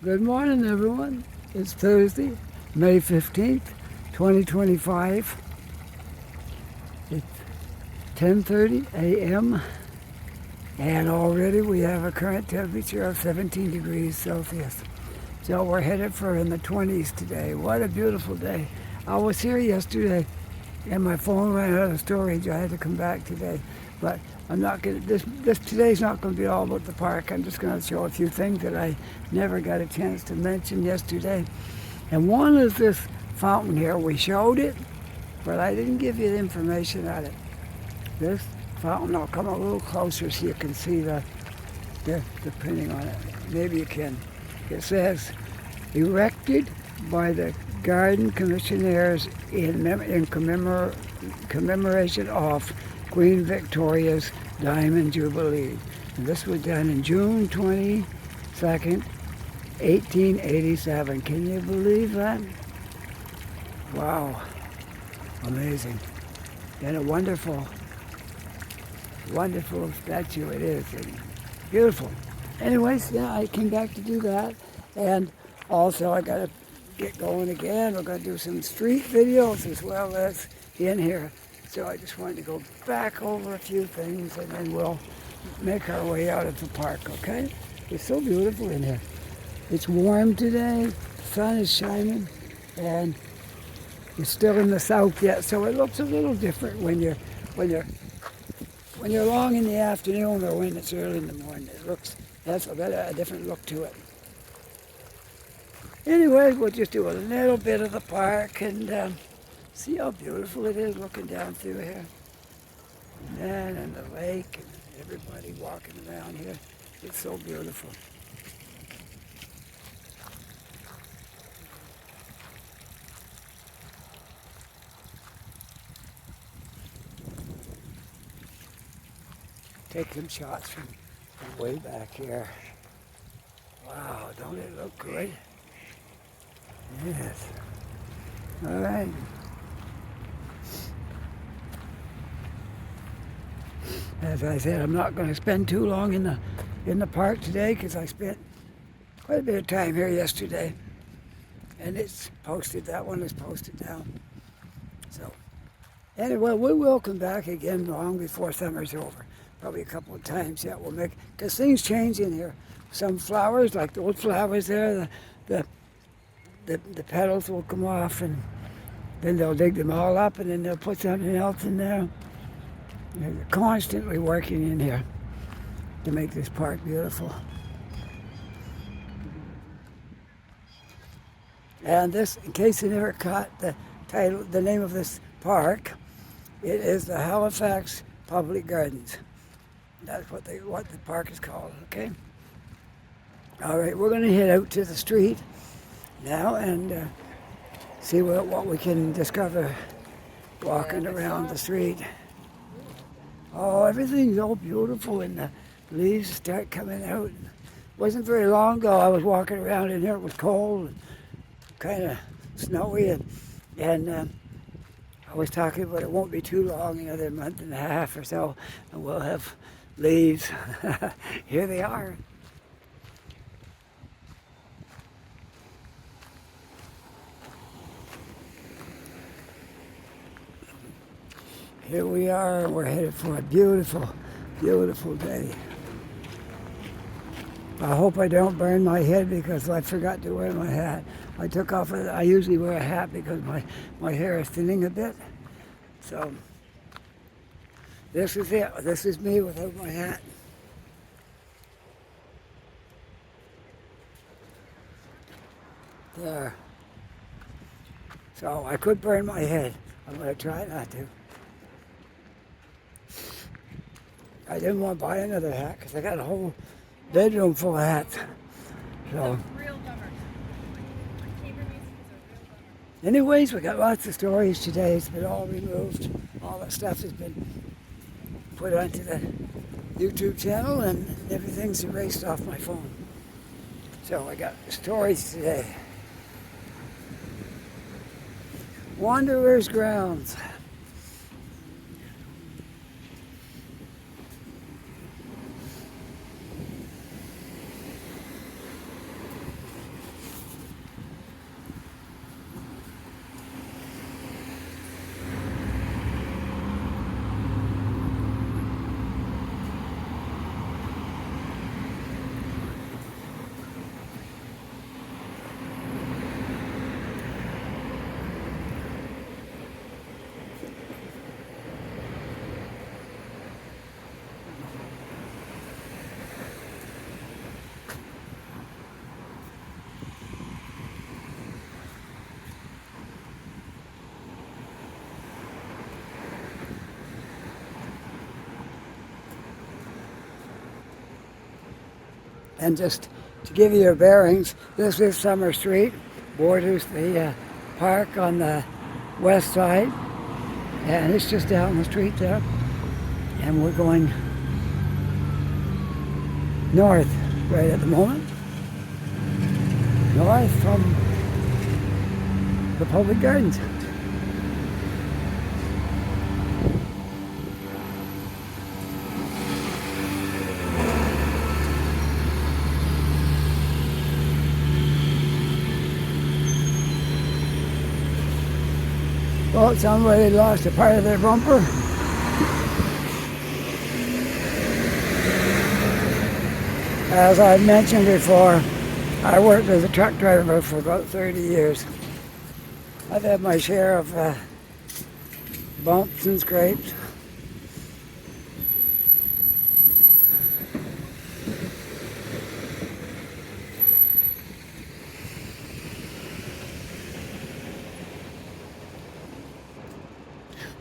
Good morning, everyone. It's Thursday, May 15th, 2025. It's 10:30 a.m. and already we have a current temperature of 17 degrees Celsius. So we're headed for in the 20s today. What a beautiful day. I was here yesterday and my phone ran out of storage. I had to come back today. But I'm not going to, today's not going to be all about the park. I'm just going to show a few things that I never got a chance to mention yesterday. And one is this fountain here. We showed it, but I didn't give you the information on it. This fountain, I'll come a little closer so you can see the printing on it. Maybe you can. It says, erected by the Garden Commissioners in commemoration of Queen Victoria's Diamond Jubilee. And this was done in June 22nd, 1887. Can you believe that? Wow. Amazing. And a wonderful, wonderful statue it is. And beautiful. Anyways, yeah, I came back to do that. And also I got to get going again. We're going to do some street videos as well as in here. So I just wanted to go back over a few things and then we'll make our way out of the park, okay? It's so beautiful in here. It's warm today, the sun is shining, and it's still in the south yet, so it looks a little different when you're long in the afternoon or when it's early in the morning. Has a different look to it. Anyway, we'll just do a little bit of the park and see how beautiful it is looking down through here. And the lake and everybody walking around here. It's so beautiful. Take some shots from way back here. Wow, don't it look great? Yes. All right. As I said, I'm not going to spend too long in the park today because I spent quite a bit of time here yesterday. And it's posted, that one is posted down. So, anyway, we will come back again long before summer's over. Probably a couple of times yet we'll make, because things change in here. Some flowers, like the old flowers there, the petals will come off and then they'll dig them all up and then they'll put something else in there. They're constantly working in here to make this park beautiful. And this, in case you never caught the title, the name of this park, it is the Halifax Public Gardens. That's what the park is called, okay? All right, we're going to head out to the street now and see what we can discover walking around the street. Oh, everything's all beautiful and the leaves start coming out. It wasn't very long ago I was walking around in here. It was cold and kind of snowy and I was talking about it won't be too long, another month and a half or so, and we'll have leaves. Here they are. Here we are, we're headed for a beautiful, beautiful day. I hope I don't burn my head because I forgot to wear my hat. I took off, I usually wear a hat because my hair is thinning a bit. So, this is it. This is me without my hat. There. So I could burn my head. I'm going to try not to. I didn't want to buy another hat because I got a whole bedroom full of hats. So, anyways, we got lots of stories today. It's been all removed. All that stuff has been put onto the YouTube channel and everything's erased off my phone. So I got stories today. Wanderers Grounds. And just to give you your bearings, this is Summer Street, borders the park on the west side, and it's just down the street there. And we're going north right at the moment, north from the public gardens. Well, somebody lost a part of their bumper. As I've mentioned before, I worked as a truck driver for about 30 years. I've had my share of bumps and scrapes.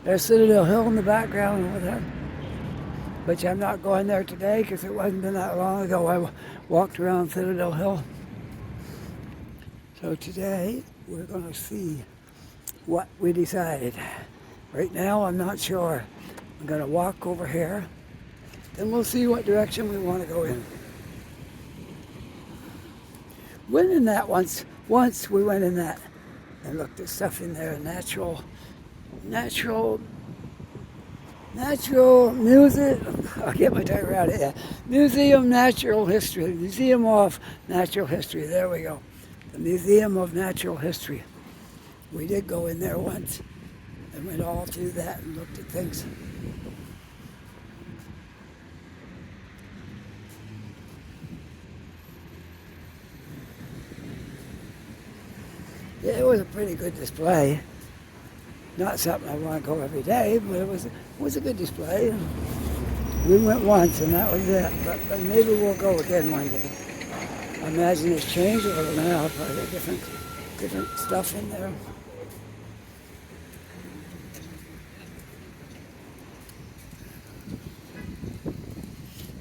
There's Citadel Hill in the background over there. But I'm not going there today because it wasn't been that long ago I walked around Citadel Hill. So today we're going to see what we decide. Right now I'm not sure. I'm going to walk over here, then we'll see what direction we want to go in. Went in that once we went in that and looked at stuff in there, natural music. I'll get my tiger out of here. Museum Natural History. Museum of Natural History. There we go. The Museum of Natural History. We did go in there once and went all through that and looked at things. Yeah, it was a pretty good display. Not something I want to go every day, but it was a good display. We went once and that was it, but maybe we'll go again one day. I imagine it's changed a little now, probably different stuff in there.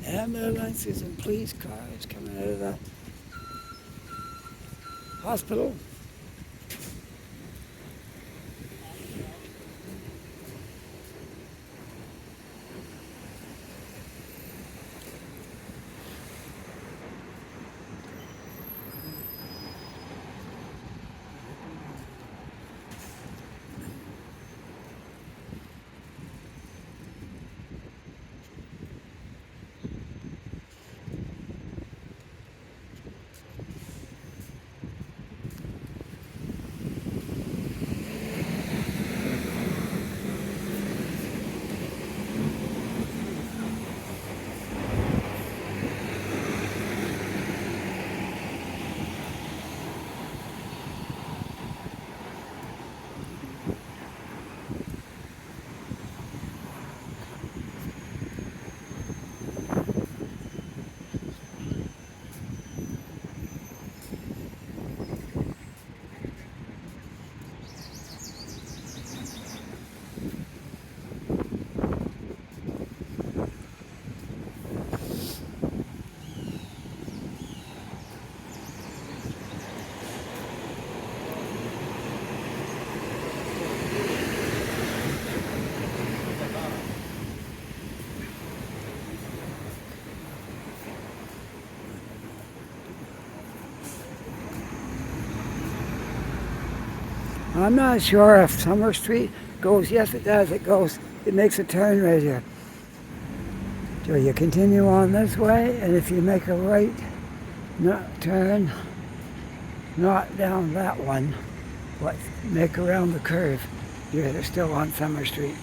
Ambulances and police cars coming out of the hospital. I'm not sure if Summer Street goes, yes it does, it makes a turn right here. So you continue on this way, and if you make a right turn, not down that one, but make around the curve, you're still on Summer Street.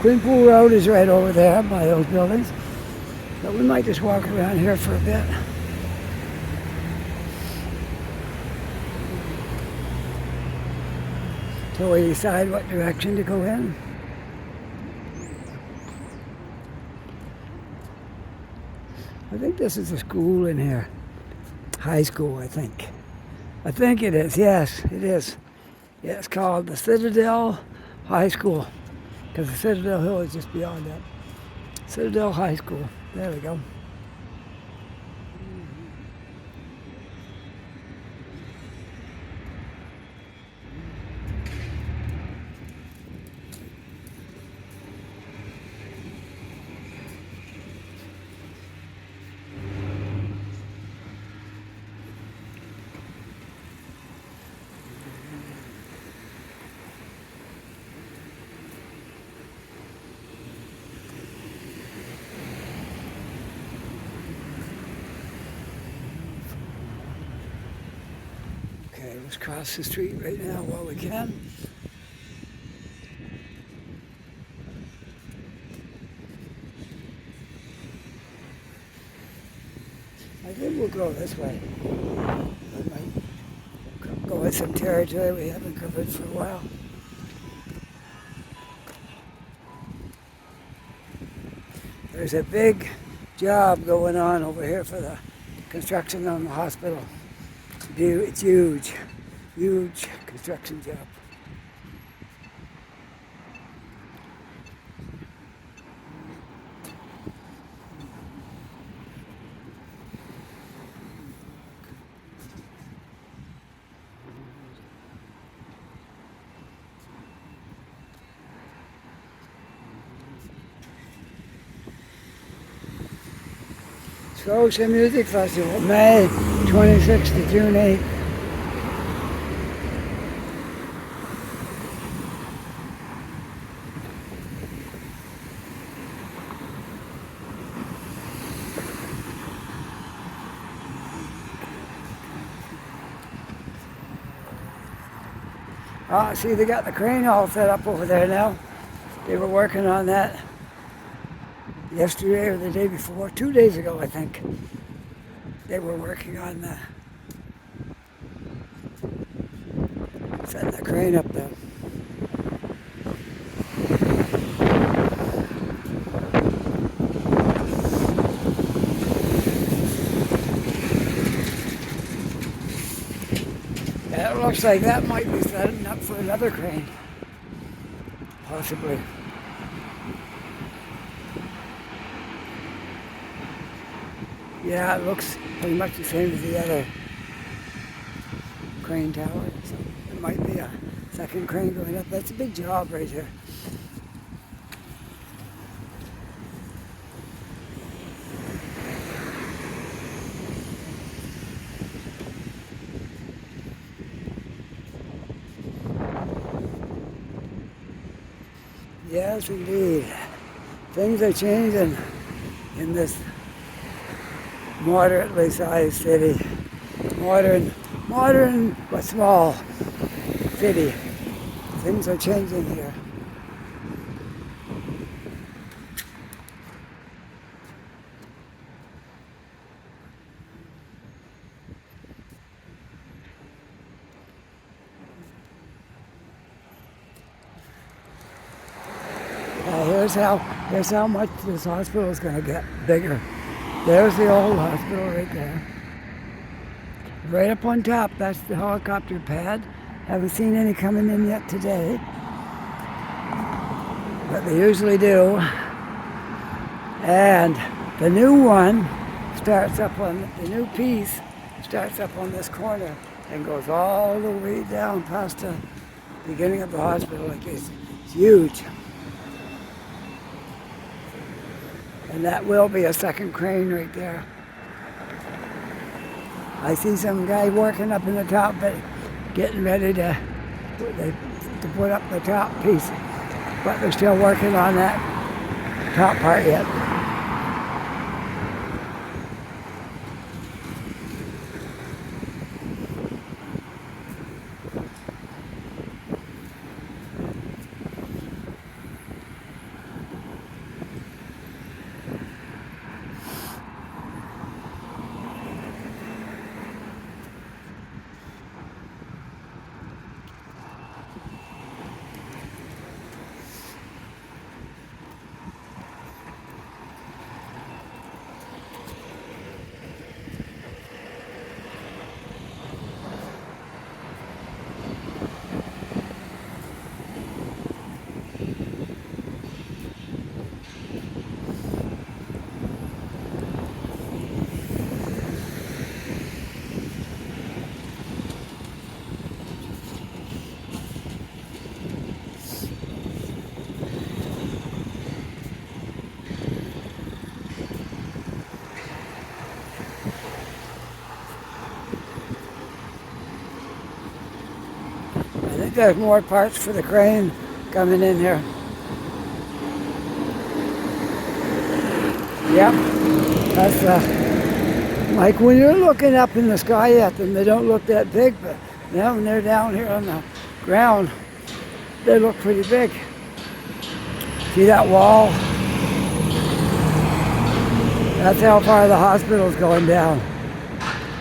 Quinpool Road is right over there by those buildings, but we might just walk around here for a bit. So we decide what direction to go in. I think this is a school in here. High school, I think. I think it is, yes, it is. Yeah, it's called the Citadel High School, because the Citadel Hill is just beyond that. Citadel High School. There we go. Okay, let's cross the street right now while we can. I think we'll go this way. We might go with some territory we haven't covered for a while. There's a big job going on over here for the construction on the hospital. It's huge, huge construction job. Scotia Music Festival, May 26th to June 8th. Ah, see, they got the crane all set up over there now. They were working on that yesterday or the day before, 2 days ago, I think. They were working on setting the crane up there. Yeah, it looks like that might be setting up for another crane, possibly. Yeah, it looks pretty much the same as the other crane tower. So it might be a second crane going up. That's a big job right here. Yes, indeed. Things are changing in this moderately sized city. Modern but small city. Things are changing here. Here's how much this hospital is going to get bigger. There's the old hospital right there. Right up on top, that's the helicopter pad. Haven't seen any coming in yet today, but they usually do. And the new one starts up on, the new piece starts up on this corner and goes all the way down past the beginning of the hospital. Like it's huge. And that will be a second crane right there. I see some guy working up in the top, but getting ready to put up the top piece. But they're still working on that top part yet. think there's more parts for the crane coming in here. Yep, that's like when you're looking up in the sky at them, they don't look that big, but now when they're down here on the ground, they look pretty big. See that wall? That's how far the hospital's going down.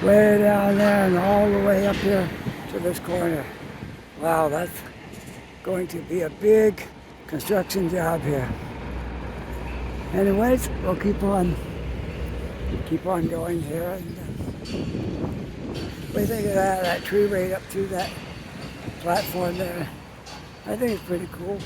Way down there and all the way up here to this corner. Wow, that's going to be a big construction job here. Anyways, we'll keep on going here. And what do you think of that tree right up to that platform there? I think it's pretty cool.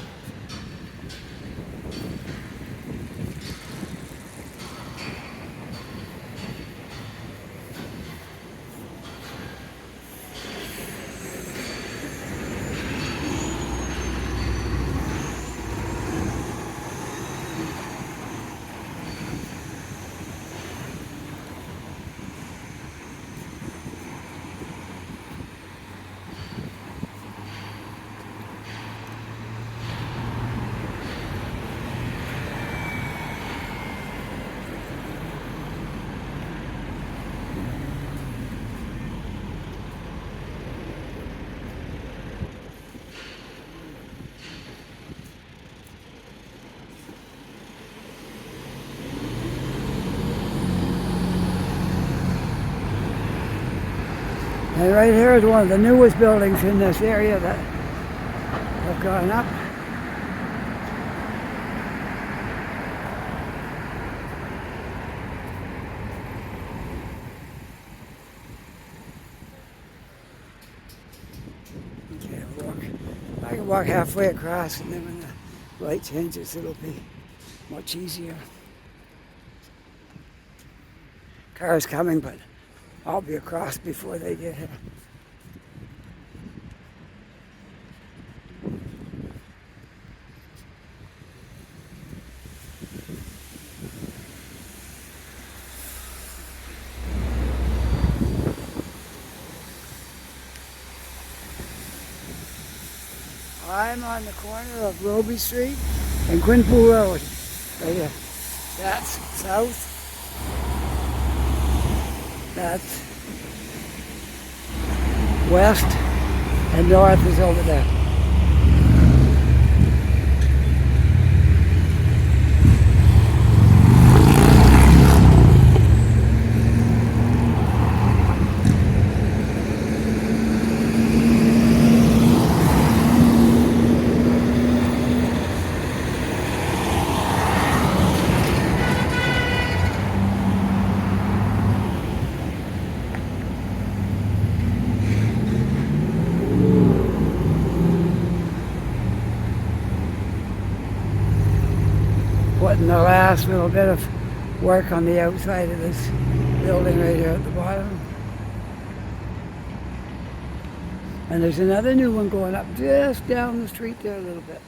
And right here is one of the newest buildings in this area that have gone up. Okay, I can walk halfway across, and then when the light changes, it'll be much easier. Cars coming, but I'll be across before they get here. I'm on the corner of Robie Street and Quinpool Road. Right here. That's south. That's west, and north is over there. Putting the last little bit of work on the outside of this building right here at the bottom. And there's another new one going up just down the street there a little bit.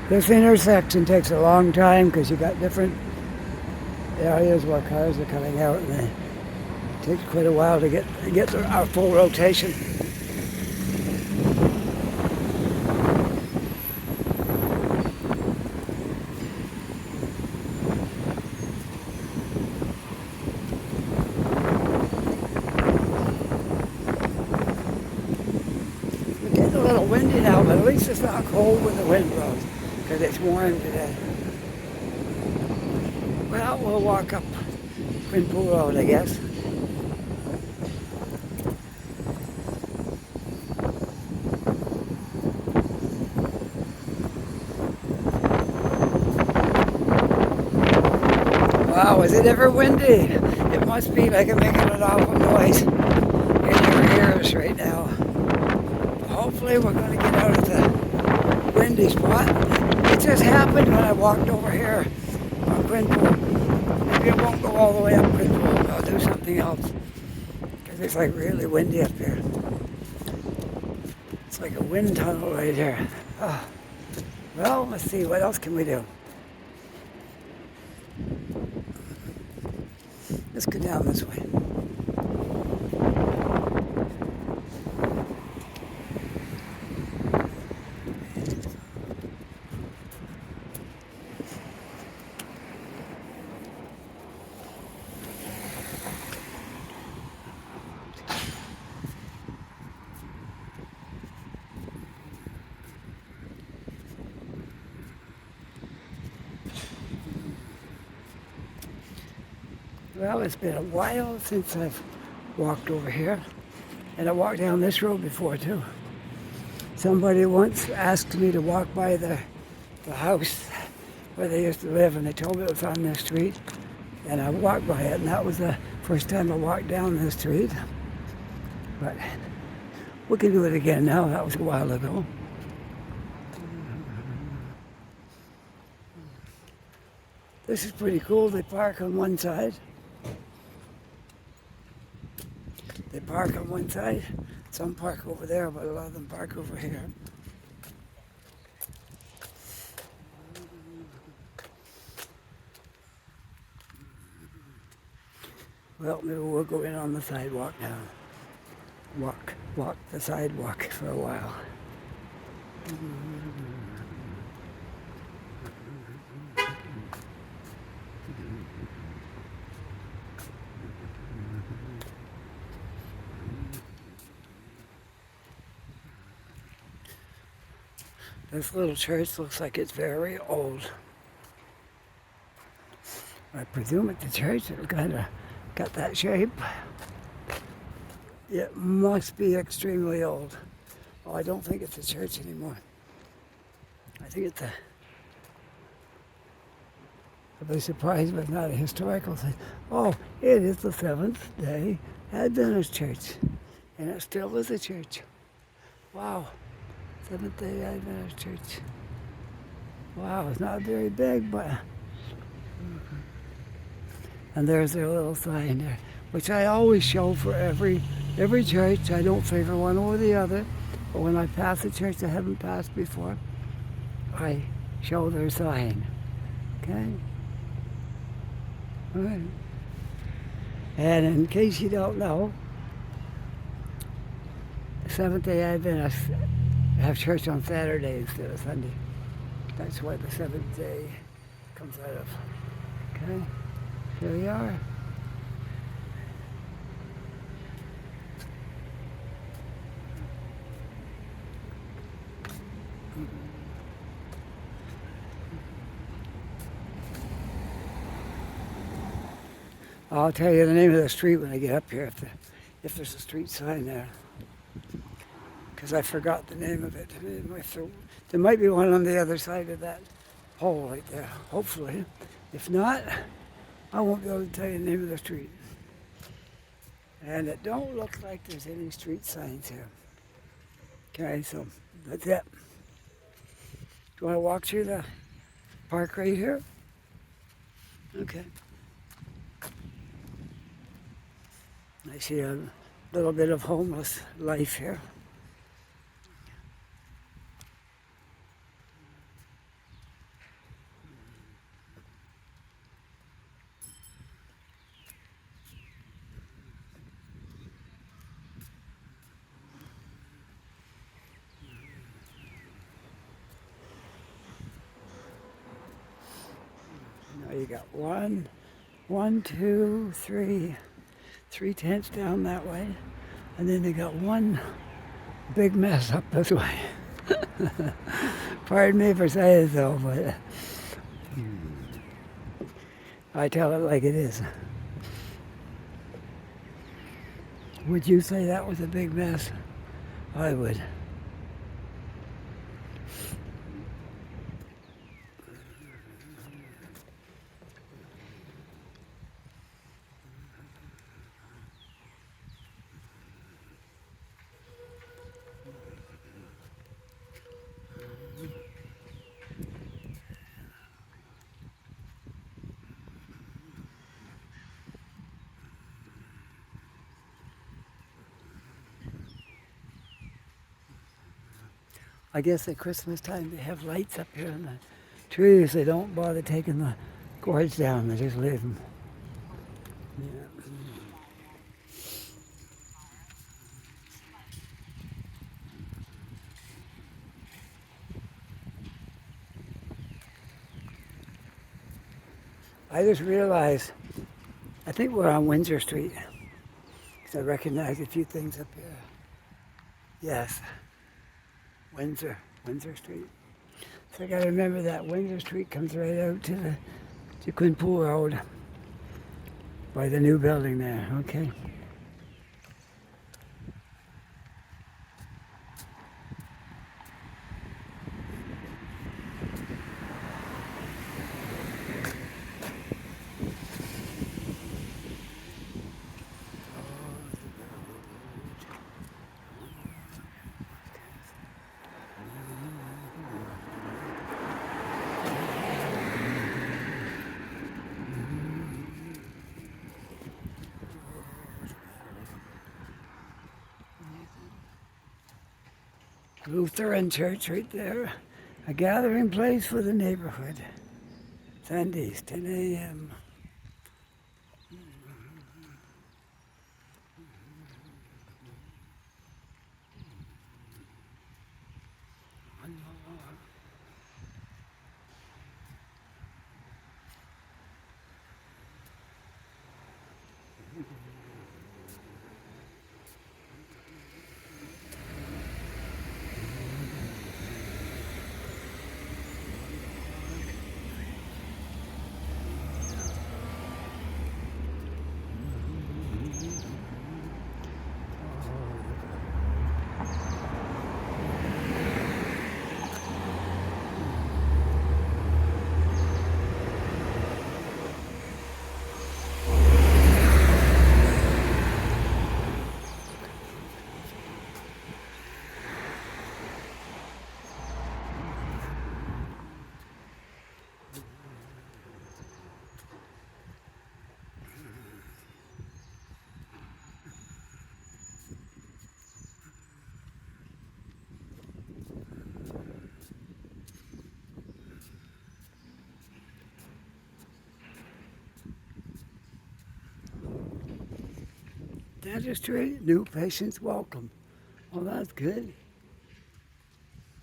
This intersection takes a long time because you got different areas where cars are coming out, and it takes quite a while to get our full rotation. It's getting a little windy now, but at least it's not cold when the wind blows, because it's warm today. Well, we'll walk up Quinpool Road, I guess. Wow, is it ever windy? It must be like I'm making an awful noise in your ears right now. Hopefully we're going to get out of the windy spot. It just happened when I walked over here on Quinpool. Maybe it won't go all the way up Quinpool. I'll do something else. Because it's like really windy up here. It's like a wind tunnel right here. Oh. Well, let's see, what else can we do? Let's go down this way. Well, it's been a while since I've walked over here. And I walked down this road before too. Somebody once asked me to walk by the house where they used to live, and they told me it was on this street. And I walked by it, and that was the first time I walked down this street. But we can do it again now. That was a while ago. This is pretty cool. They park on one side. They park on one side. Some park over there, but a lot of them park over here. Well, maybe we'll go in on the sidewalk now. Walk the sidewalk for a while. This little church looks like it's very old. I presume it's a church. It kind of got that shape. It must be extremely old. Oh, I don't think it's a church anymore. I think it's a... I'd be surprised if it's not a historical thing. Oh, it is the Seventh-day Adventist Church. And it still is a church. Wow. Seventh-day Adventist Church. Wow, it's not very big, but... And there's their little sign there, which I always show for every church. I don't favor one over the other, but when I pass a church I haven't passed before, I show their sign. Okay? All right. And in case you don't know, Seventh-day Adventists have church on Saturday instead of Sunday. That's where the seventh day comes out of. Okay? Here we are. I'll tell you the name of the street when I get up here, if there's a street sign there. Because I forgot the name of it. There might be one on the other side of that hole right there, hopefully. If not, I won't be able to tell you the name of the street. And it don't look like there's any street signs here. Okay, so that's it. Do you want to walk through the park right here? Okay. I see a little bit of homeless life here. Now you got one, two, three tents down that way, and then they got one big mess up this way. Pardon me for saying so, but I tell it like it is. Would you say that was a big mess? I would. I guess at Christmas time they have lights up here in the trees. They don't bother taking the cords down. They just leave them. Yeah. I just realized, I think we're on Windsor Street. Because I recognize a few things up here. Yes, Windsor Street. So I gotta remember that Windsor Street comes right out to Quinpool Road by the new building there, okay? Lutheran church right there. A gathering place for the neighborhood. Sundays, 10 a.m. Dentistry, new patients welcome. Well, that's good.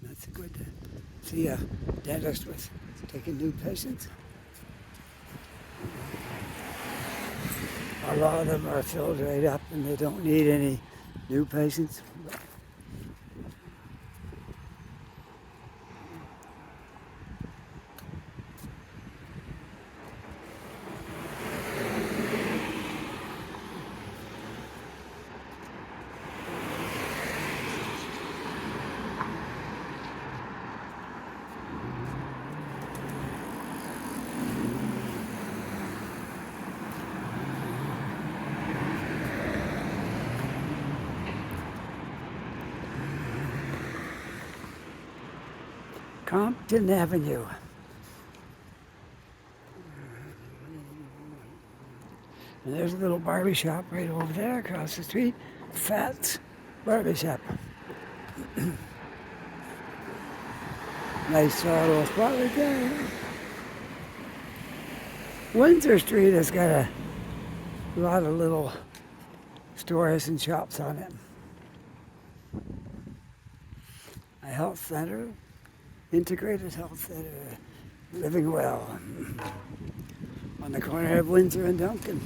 That's good to see a dentist with taking new patients. A lot of them are filled right up and they don't need any new patients. Compton Avenue. And there's a little barber shop right over there across the street. Fats Barber Shop. Nice little spot right there. Windsor Street has got a lot of little stores and shops on it. A health center, integrated health center, living well, on the corner of Windsor and Duncan.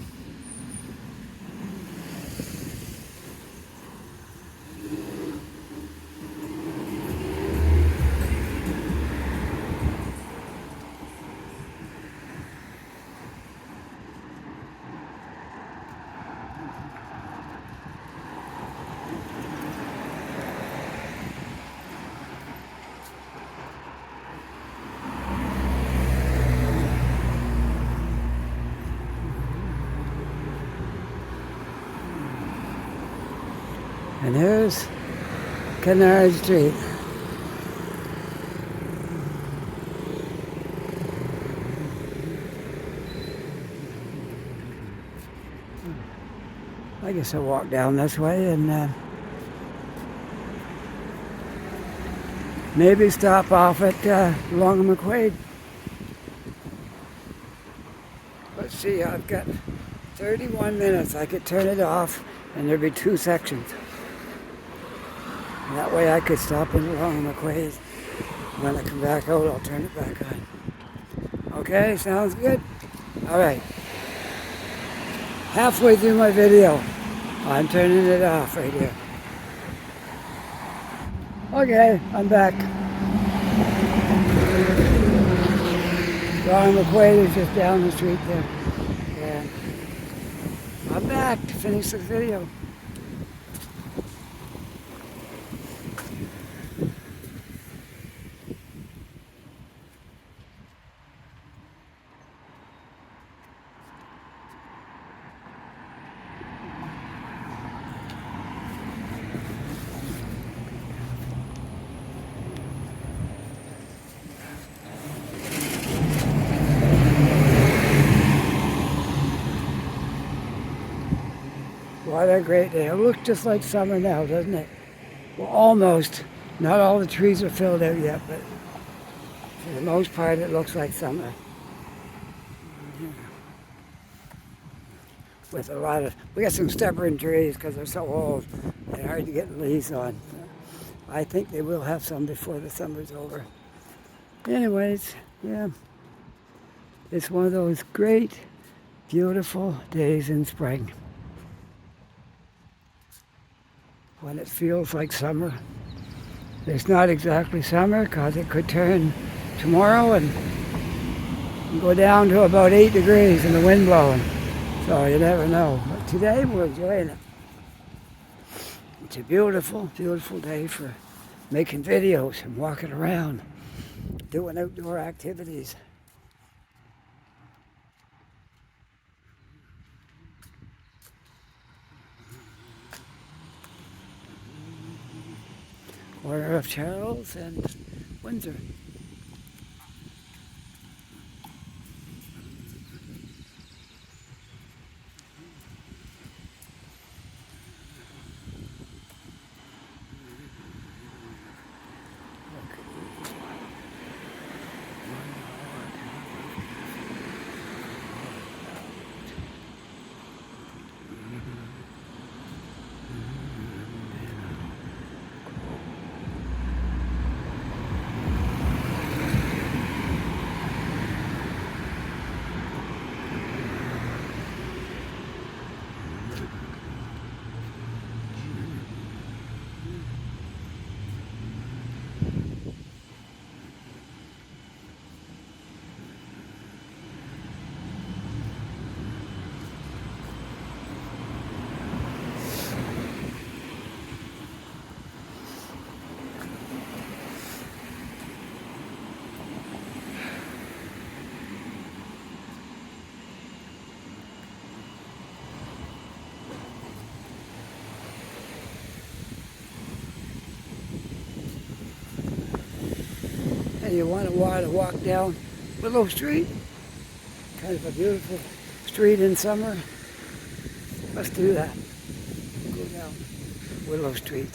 And here's Canard Street. I guess I'll walk down this way and maybe stop off at Long McQuaid. Let's see, I've got 31 minutes. I could turn it off and there'd be 2 sections. That way I could stop in Long McQuaid. When I come back out, I'll turn it back on. Okay, sounds good? All right. Halfway through my video, I'm turning it off right here. Okay, I'm back. Long McQuaid is just down the street there. And I'm back to finish the video. What a great day. It looks just like summer now, doesn't it? Well, almost. Not all the trees are filled out yet, but for the most part it looks like summer. With a lot of, we got some stubborn trees because they're so old and hard to get leaves on. I think they will have some before the summer's over. Anyways, yeah. It's one of those great, beautiful days in spring. When it feels like summer. It's not exactly summer because it could turn tomorrow and go down to about 8 degrees and the wind blowing. So you never know. But today we're enjoying it. It's a beautiful, beautiful day for making videos and walking around, doing outdoor activities. Corner of Charles and Windsor. And you want to walk down Willow Street, kind of a beautiful street in summer, let's do that. Go down Willow Street.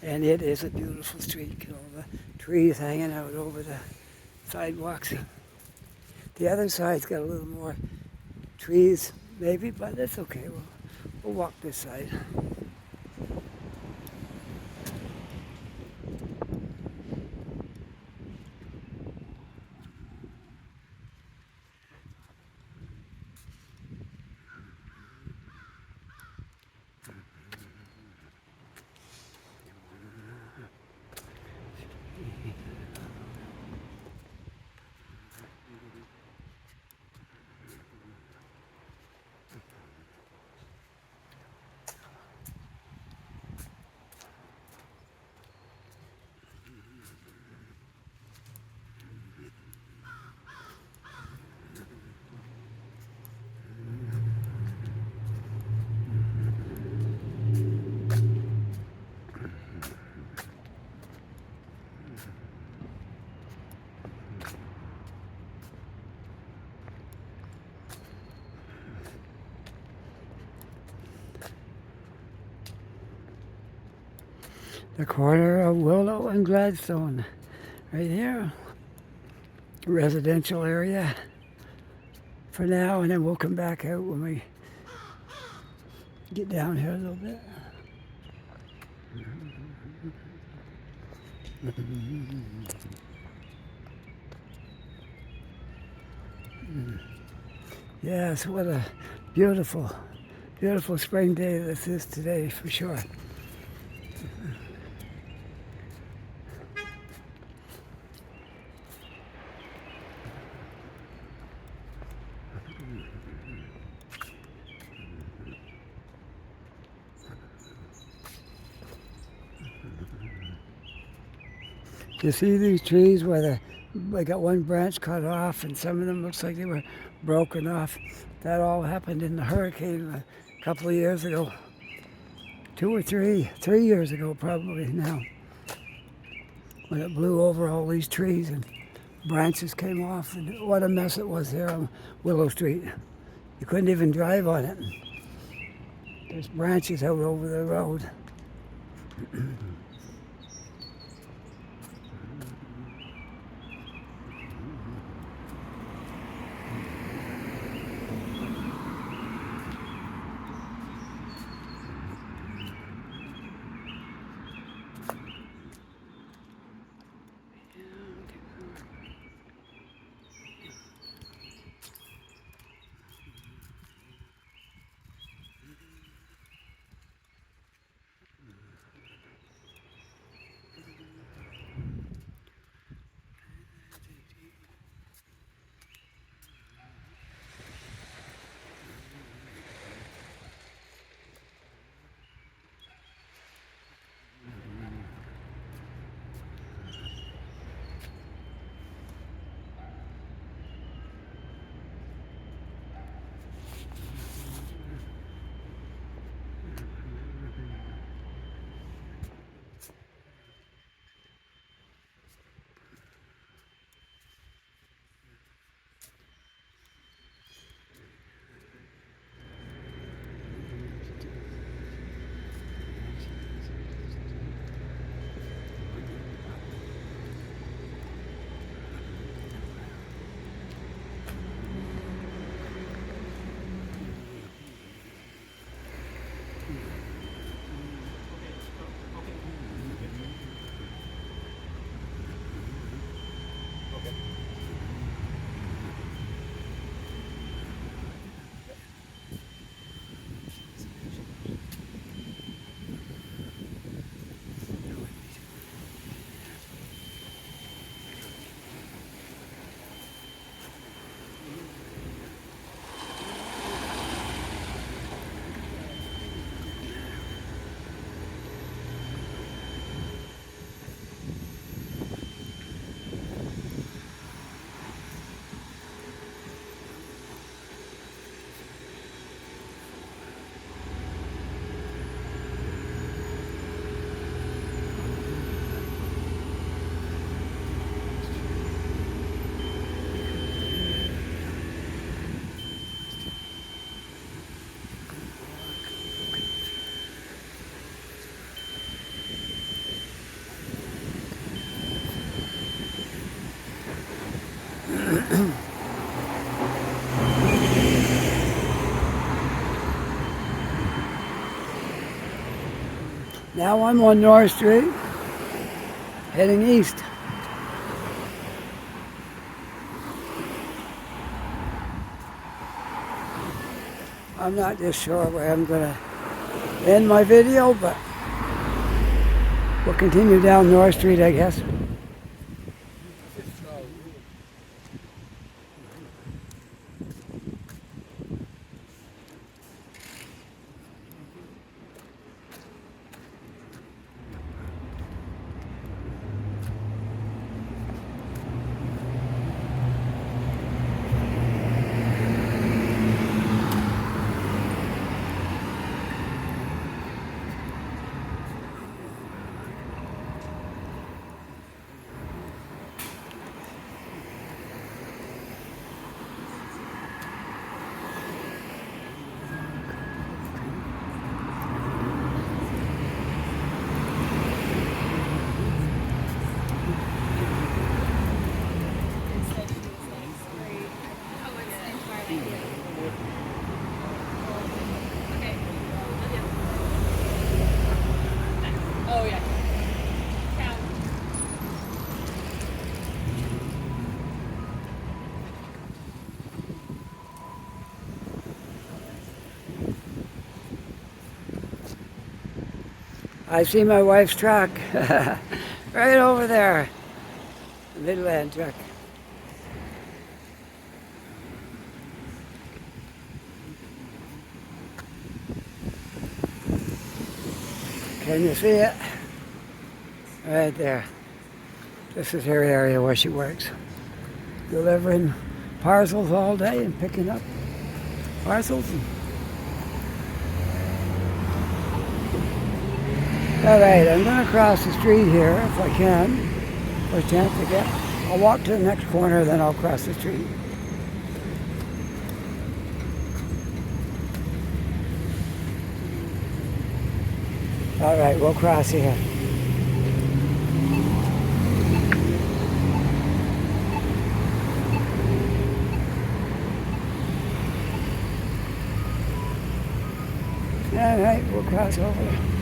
And it is a beautiful street, all the trees hanging out over the sidewalks. The other side's got a little more trees, maybe, but that's okay. We'll walk this side. the corner of Willow and Gladstone. Right here. Residential area for now, and then we'll come back out when we get down here a little bit. Yes, what a beautiful, beautiful spring day this is today for sure. You see these trees where they got one branch cut off, and some of them looks like they were broken off. That all happened in the hurricane a couple of years ago. 2 or 3 years ago probably now. When it blew over all these trees and branches came off, and what a mess it was there on Willow Street. You couldn't even drive on it. There's branches out over the road. Now I'm on North Street, heading east. I'm not just sure where I'm going to end my video, but we'll continue down North Street, I guess. I see my wife's truck right over there. The Midland truck. Can you see it? Right there. This is her area where she works. Delivering parcels all day and picking up parcels. All right, I'm going to cross the street here if I can. For a chance to get. I'll walk to the next corner, then I'll cross the street. All right, we'll cross here. All right, we'll cross over.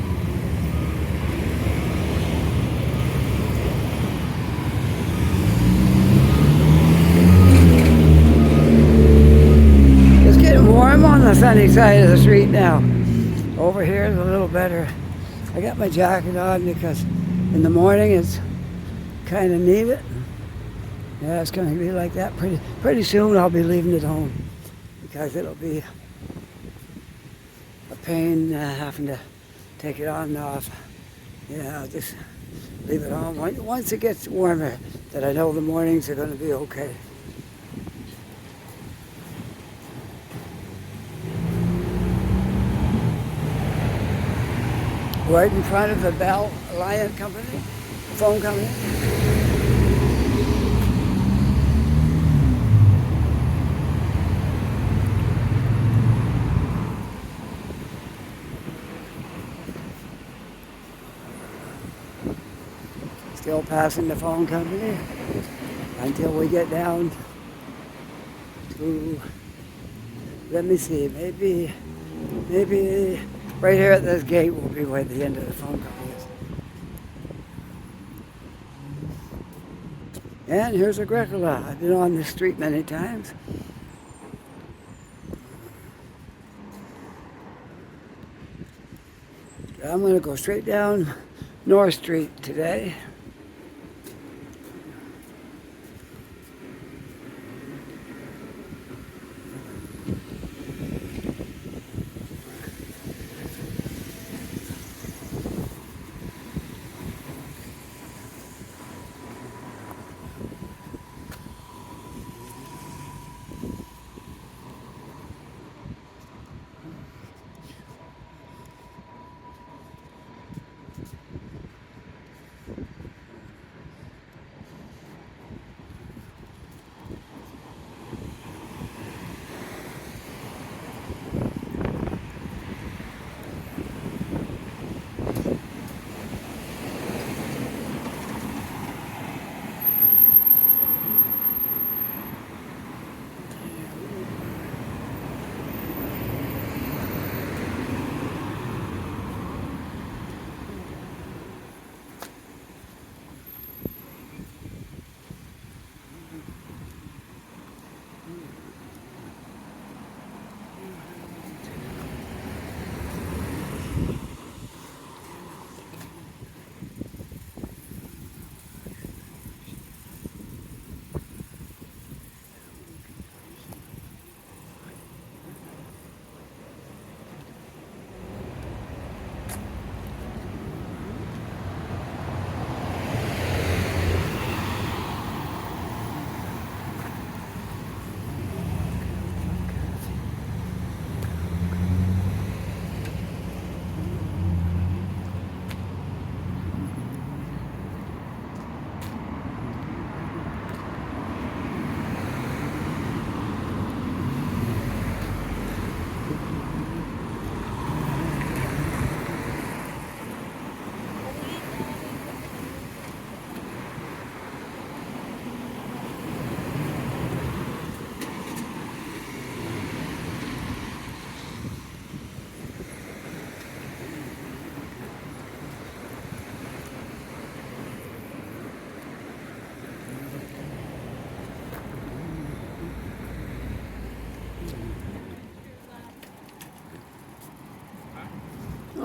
It's getting warm on the sunny side of the street now. Over here is a little better. I got my jacket on because in the morning it's kind of needed. Yeah, it's going to be like that pretty soon. I'll be leaving it home because it'll be a pain having to take it on and off. Yeah, I'll just leave it on. Once it gets warmer, that I know the mornings are going to be okay. Right in front of the Bell Alliant Company, phone company. Still passing the phone company until we get down to, let me see, maybe right here at this gate will be where the end of the phone company is. And here's Agricola. I've been on this street many times. I'm going to go straight down North Street today.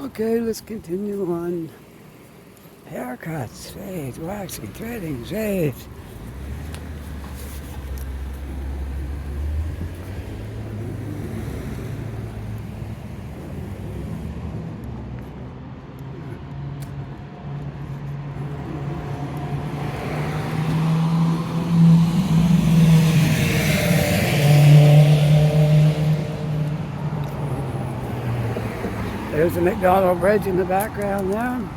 Okay, let's continue on. Haircuts, fades, waxing, threading, shaves. There's the McDonald Bridge in the background there.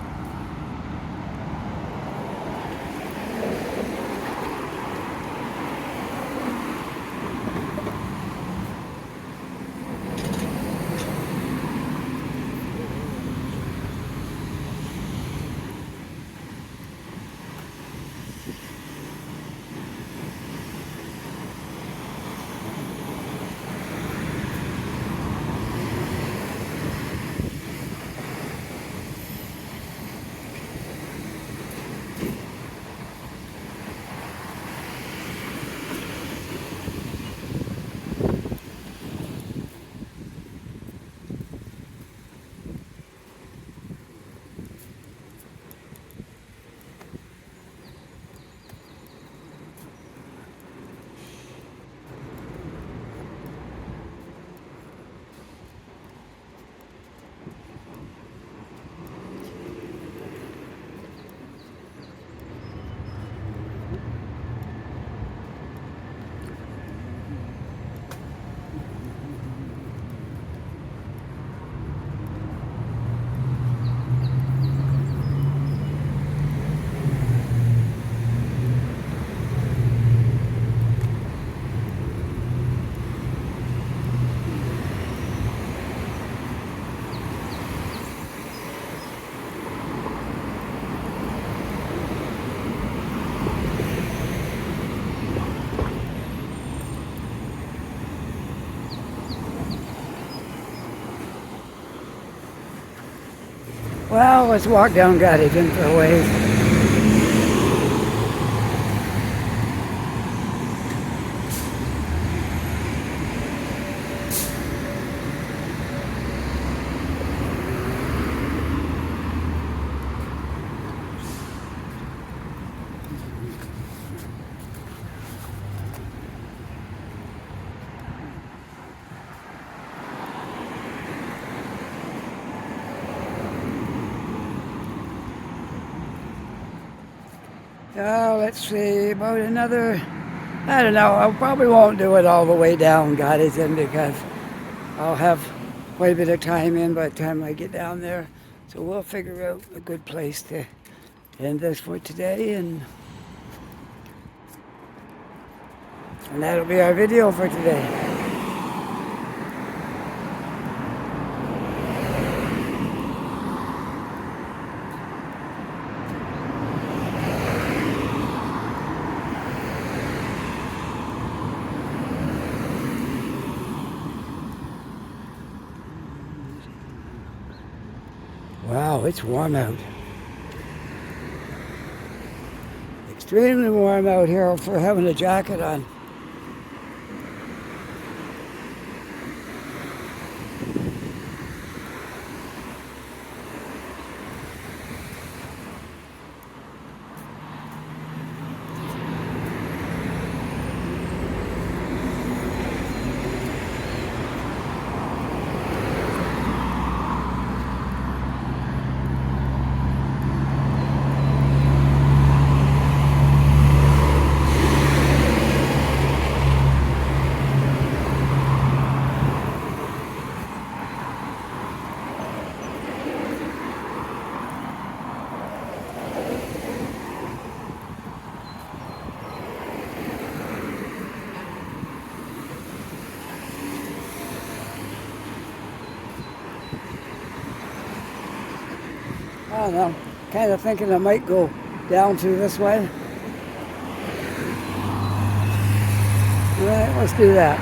Well, let's walk down Gottingen for a ways. Let's see, about another, I don't know, I probably won't do it all the way down Gottingen because I'll have quite a bit of time in by the time I get down there. So we'll figure out a good place to end this for today, and that'll be our video for today. Wow, it's warm out. Extremely warm out here for having a jacket on. I don't know, kind of thinking I might go down through this way. All right, let's do that.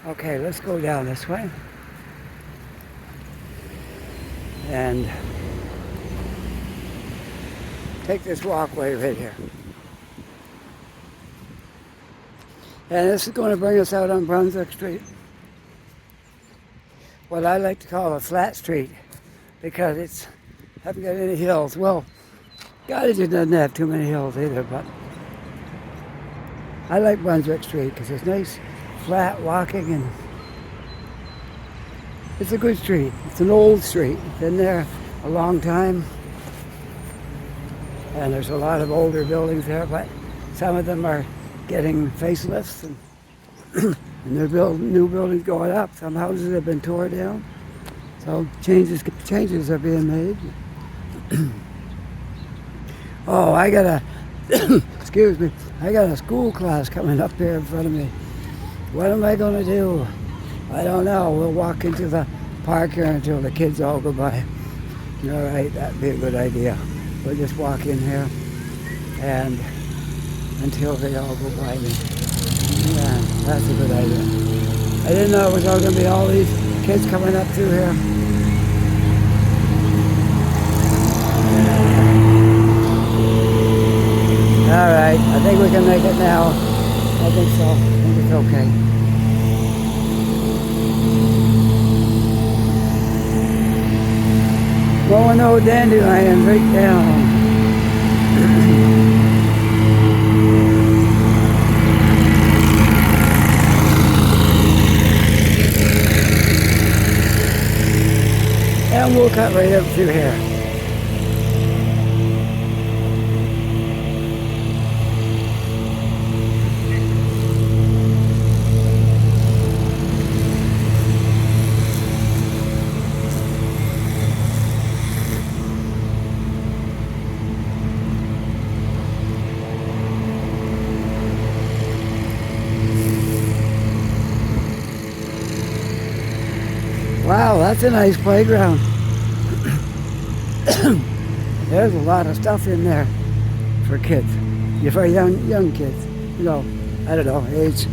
Okay, let's go down this way. And take this walkway right here. And this is going to bring us out on Brunswick Street. What I like to call a flat street because it's haven't got any hills. Well, Gottingen doesn't have too many hills either, but I like Brunswick Street because it's nice, flat walking, and it's a good street. It's an old street. Been there a long time, and there's a lot of older buildings there, but some of them are getting facelifts, and, and there's new buildings going up. Some houses have been torn down, so changes are being made. Oh, I got a excuse me. I got a school class coming up here in front of me. What am I going to do? I don't know. We'll walk into the park here until the kids all go by. All right, that'd be a good idea. We'll just walk in here and until they all go by me. Yeah, that's a good idea. I didn't know it was all going to be all these kids coming up through here. All right, I think we can make it now. I think so. I think it's okay. Going old dandelion right down. And we'll cut right up through here. Wow, that's a nice playground. There's a lot of stuff in there for kids. For young kids. You know, I don't know, age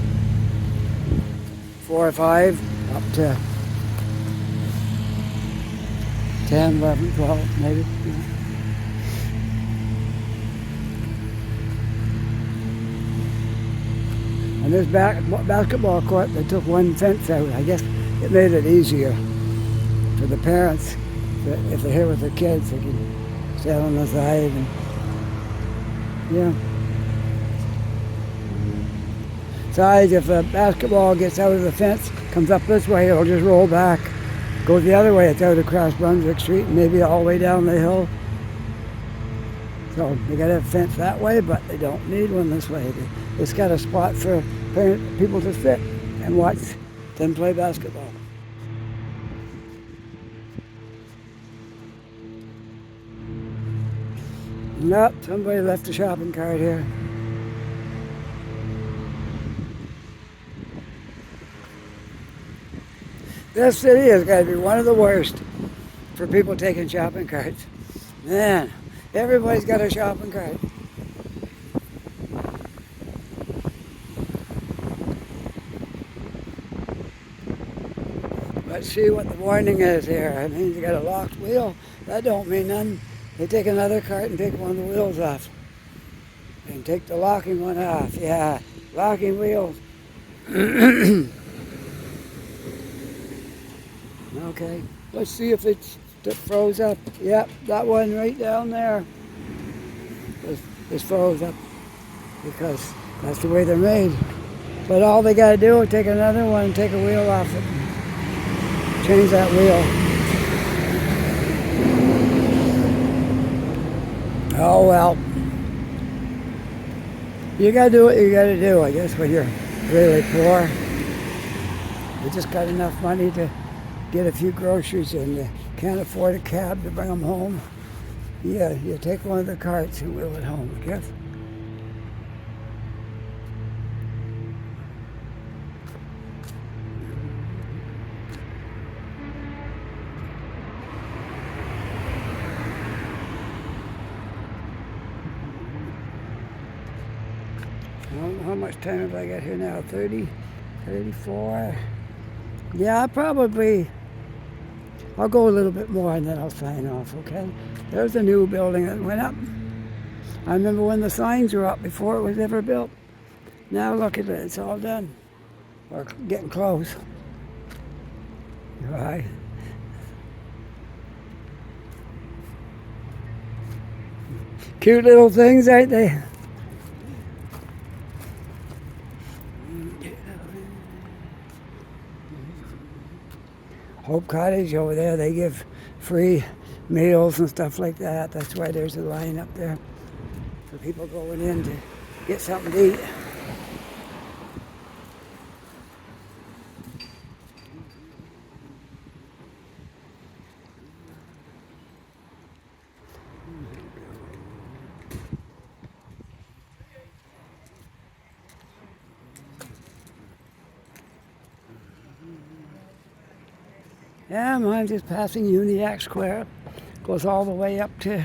4 or 5 up to 10, 11, 12 maybe. You know. And there's basketball court. They took one fence out. I guess it made it easier for the parents. If they're here with their kids, they can stand on the side and, yeah. Besides, if the basketball gets out of the fence, comes up this way, it'll just roll back. Goes the other way, it's out across Brunswick Street and maybe all the way down the hill. So they got a fence that way, but they don't need one this way. It's got a spot for people to sit and watch them play basketball. Nope, somebody left a shopping cart here. This city has got to be one of the worst for people taking shopping carts. Man, everybody's got a shopping cart. Let's see what the warning is here. It means you got a locked wheel. That don't mean nothing. They take another cart and take one of the wheels off. And take the locking one off. Yeah, locking wheels. Okay, let's see if it froze up. Yep, that one right down there is froze up because that's the way they're made. But all they got to do is take another one and take a wheel off it. Change that wheel. Oh well. You gotta do what you gotta do, I guess, when you're really poor. You just got enough money to get a few groceries and you can't afford a cab to bring them home. Yeah, you take one of the carts and wheel it home, I guess. How much time have I got here now? 30, 34. Yeah, I'll go a little bit more and then I'll sign off, okay? There's a new building that went up. I remember when the signs were up before it was ever built. Now look at it, it's all done. We're getting close. Right. Cute little things, ain't they? Hope Cottage over there, they give free meals and stuff like that. That's why there's a line up there for people going in to get something to eat. Yeah, mine's just passing Uniacke Square. Goes all the way up to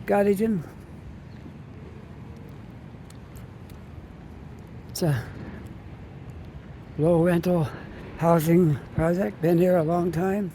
Gottingen. It's a low rental housing project. Been here a long time.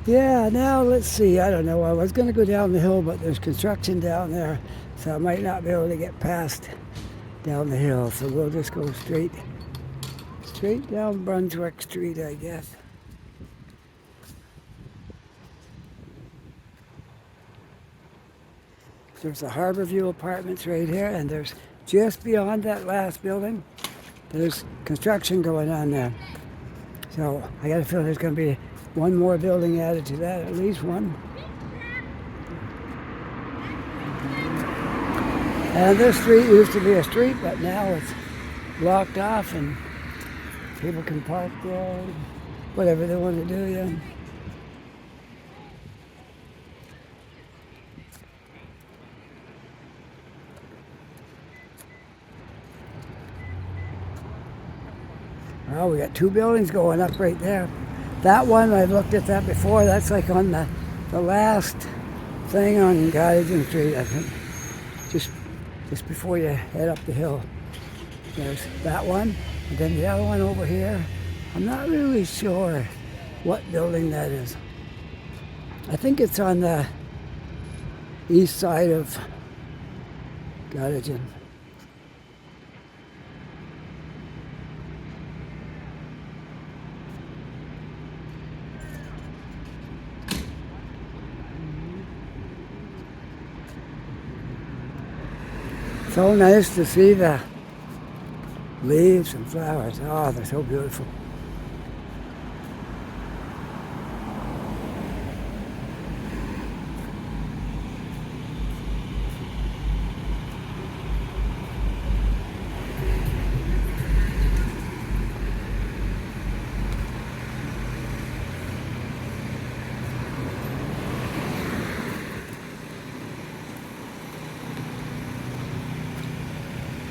Yeah, now let's see. I don't know. I was going to go down the hill, but there's construction down there, so I might not be able to get past down the hill. So we'll just go straight down Brunswick Street, I guess. There's the Harborview Apartments right here, and there's just beyond that last building, there's construction going on there. So I got to feel there's going to be one more building added to that, at least one. And this street used to be a street, but now it's blocked off and people can park there, whatever they want to do, yeah. Well, we got two buildings going up right there. That one, I've looked at that before, that's like on the last thing on Gottingen Street, I think. Just before you head up the hill. There's that one, and then the other one over here. I'm not really sure what building that is. I think it's on the east side of Gottingen. So nice to see the leaves and flowers. Oh, they're so beautiful.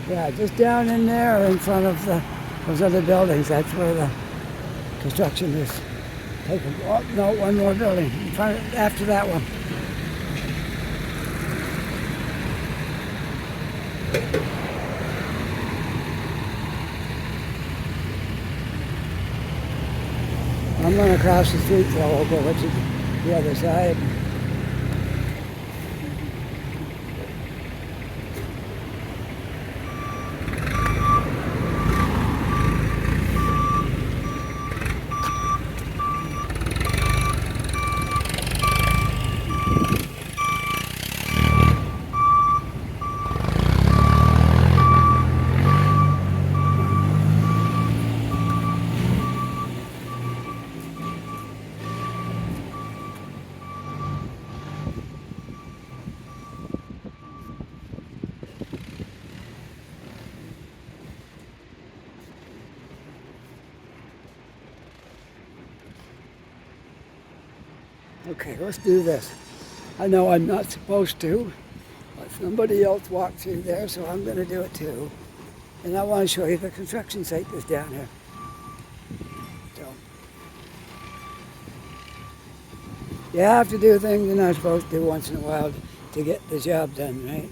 Yeah, just down in there in front of those other buildings. That's where the construction is taking. Oh, no, one more building in front of, after that one. I'm going to cross the street, so I'll go to the other side. Okay, let's do this. I know I'm not supposed to, but somebody else walked through there, so I'm going to do it too. And I want to show you the construction site that's down here. So, you have to do things you're not supposed to do once in a while to get the job done, right?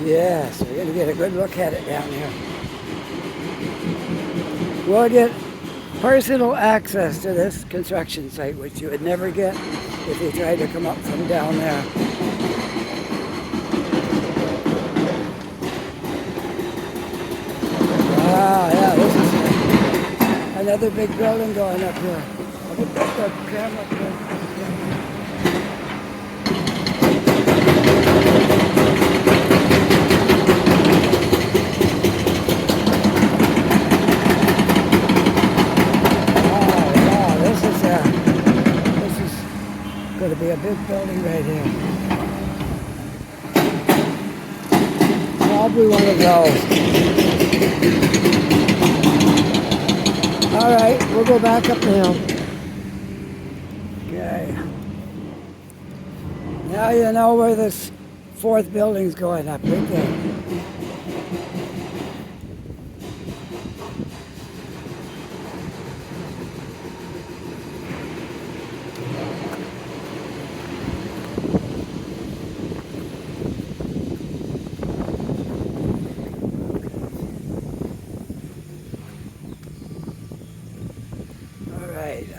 Yes, we're going to get a good look at it down here. We'll get personal access to this construction site, which you would never get if you tried to come up from down there. Ah, yeah, this is another big building going up here. I'll put the camera up here. Going to be a big building right here. Probably one of those. All right, we'll go back up the hill. Okay. Now you know where this fourth building's going up, right there.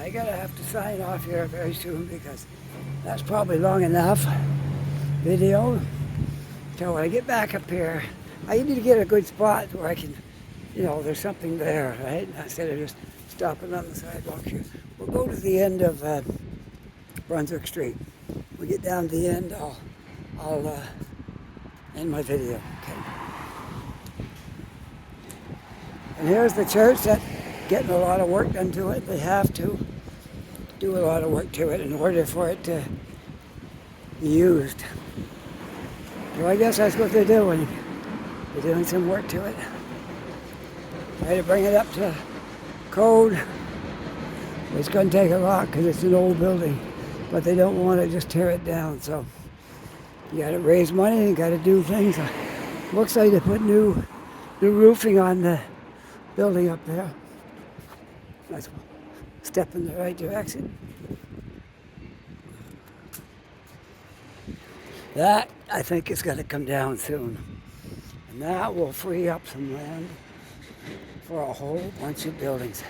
I gotta have to sign off here very soon because that's probably long enough video. So when I get back up here, I need to get a good spot where I can, there's something there, right? Instead of just stopping on the sidewalk here. We'll go to the end of Brunswick Street. We get down to the end, I'll end my video. Okay. And here's the church that's getting a lot of work done to it. They have to do a lot of work to it in order for it to be used. So I guess that's what they're doing. They're doing some work to it. Try to bring it up to code. It's going to take a lot because it's an old building, but they don't want to just tear it down. So you got to raise money and got to do things. Looks like they put new roofing on the building up there. That's a step in the right direction. That, I think, is going to come down soon. And that will free up some land for a whole bunch of buildings.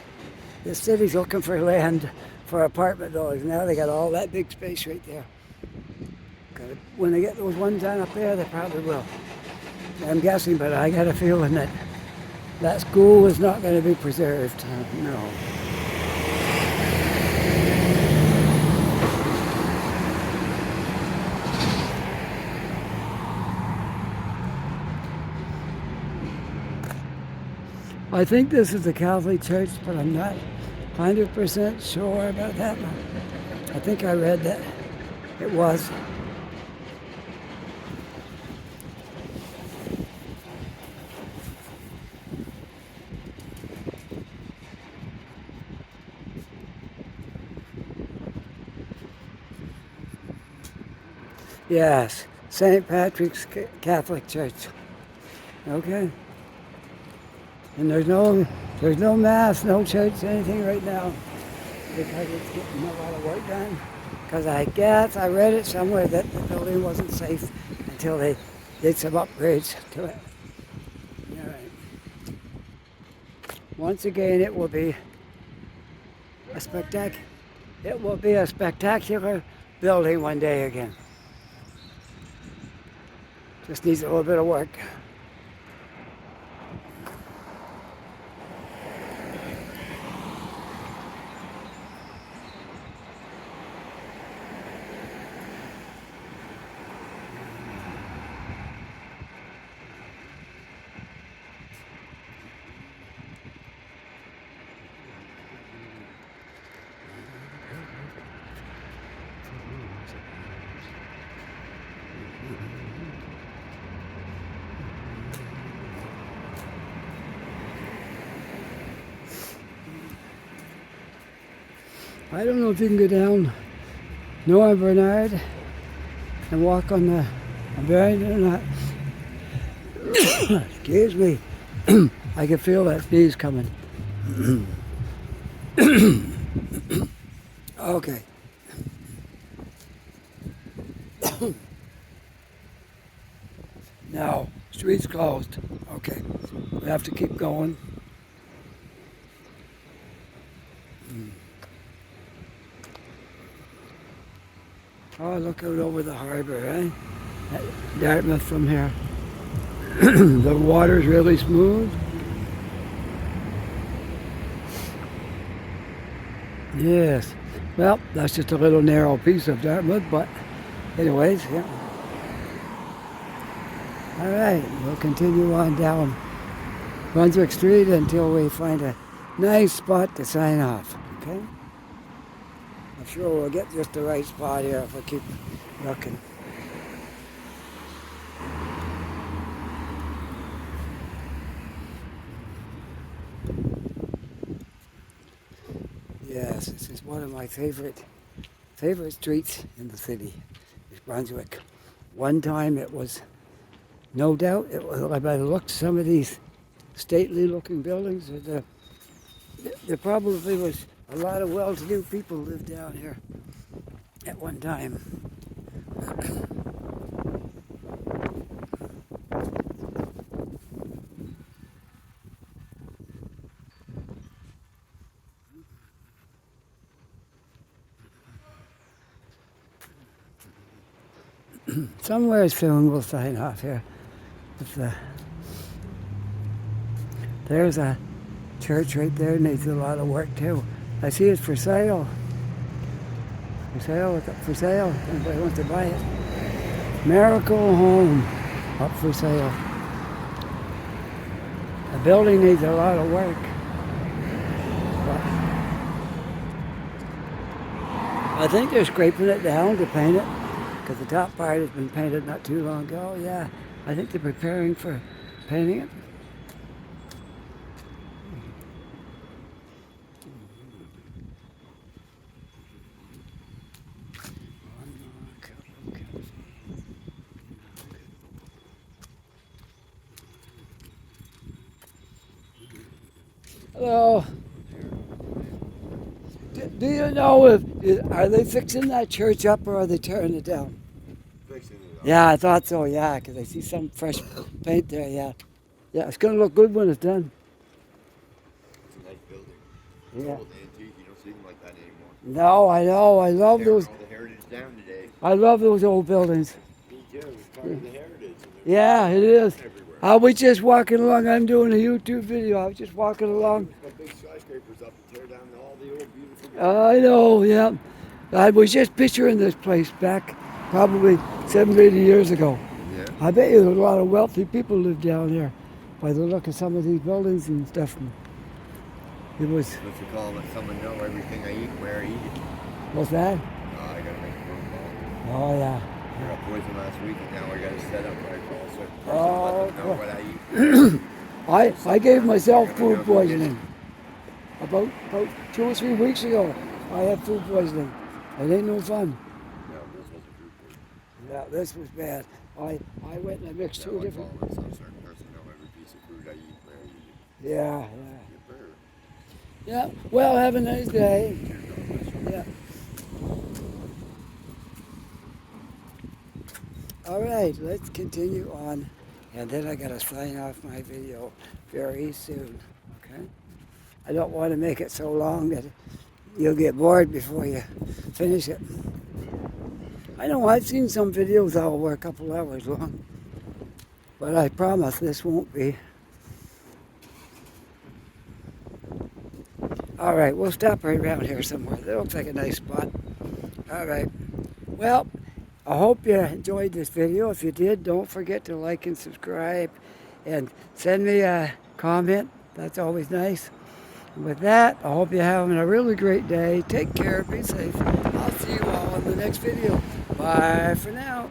This city's looking for land for apartment buildings. Now they got all that big space right there. When they get those ones done up there, they probably will. I'm guessing, but I got a feeling that that school is not going to be preserved. No. I think this is the Catholic Church, but I'm not 100% sure about that. I think I read that it was. Yes, St. Patrick's Catholic Church. Okay. And there's no mass, no church, anything right now because it's getting a lot of work done. Because I guess I read it somewhere that the building wasn't safe until they did some upgrades to it. All right. Once again, it will be a spectacular building one day again. Just needs a little bit of work. I don't know if you can go down Noah Bernard and walk on the bearing or not. Excuse me. I can feel that sneeze coming. Okay. Now, street's closed. Okay. We have to keep going. Oh, look out over the harbor, eh? Dartmouth from here. The water's really smooth. Yes. Well, that's just a little narrow piece of Dartmouth, but anyways, yeah. All right, we'll continue on down Brunswick Street until we find a nice spot to sign off, okay? I'm sure we'll get just the right spot here if we keep looking. Yes, this is one of my favorite streets in the city, is Brunswick. One time it was, no doubt, it was, I better look some of these stately looking buildings. There probably was a lot of well-to-do people lived down here at one time. Somewhere soon we'll sign off here. There's a church right there, needs a lot of work too. I see it's for sale. For sale. Anybody wants to buy it? Miracle Home, up for sale. The building needs a lot of work. But I think they're scraping it down to paint it, because the top part has been painted not too long ago. Yeah, I think they're preparing for painting it. Hello. Do you know are they fixing that church up or are they tearing it down? Fixing it up. Yeah, I thought so. Yeah, because I see some fresh paint there. Yeah, yeah, it's gonna look good when it's done. It's a nice building. It's Yeah. old antique. You don't see them like that anymore. No, I know. I love Tearing those. all the heritage down today. I love those old buildings. Me too. It's part of the heritage. And Yeah, it is. everywhere. I was just walking along. I'm doing a YouTube video. I was just walking along. Got big skyscrapers up and tear down all the old beautiful buildings. I know. Yeah, I was just picturing this place back probably 70, 80 years ago. Yeah. I bet you there's a lot of wealthy people live down here by the look of some of these buildings and stuff. It was, What's it called? Let someone know everything I eat, where I eat it. what's that? I gotta make a phone call. Oh, yeah. I got poison last week and now I gotta set up my call so I can Oh, let them know what I eat. I gave myself food poisoning. About 2 or 3 weeks ago, I had food poisoning. It ain't no fun. No, this wasn't food poisoning. Yeah, this was bad. I went and I mixed two Now I different. call some certain person know every piece of food I eat, where I eat it. Yeah, You better. yeah. Yeah, well, have a nice day. Yeah. All right, let's continue on. And then I got to sign off my video very soon, okay? I don't want to make it so long that you'll get bored before you finish it. I know I've seen some videos that will work a couple hours long, but I promise this won't be. All right, we'll stop right around here somewhere. That looks like a nice spot. All right. Well, I hope you enjoyed this video. If you did, don't forget to like and subscribe and send me a comment. That's always nice. And with that, I hope you're having a really great day. Take care. Be safe. I'll see you all in the next video. Bye for now.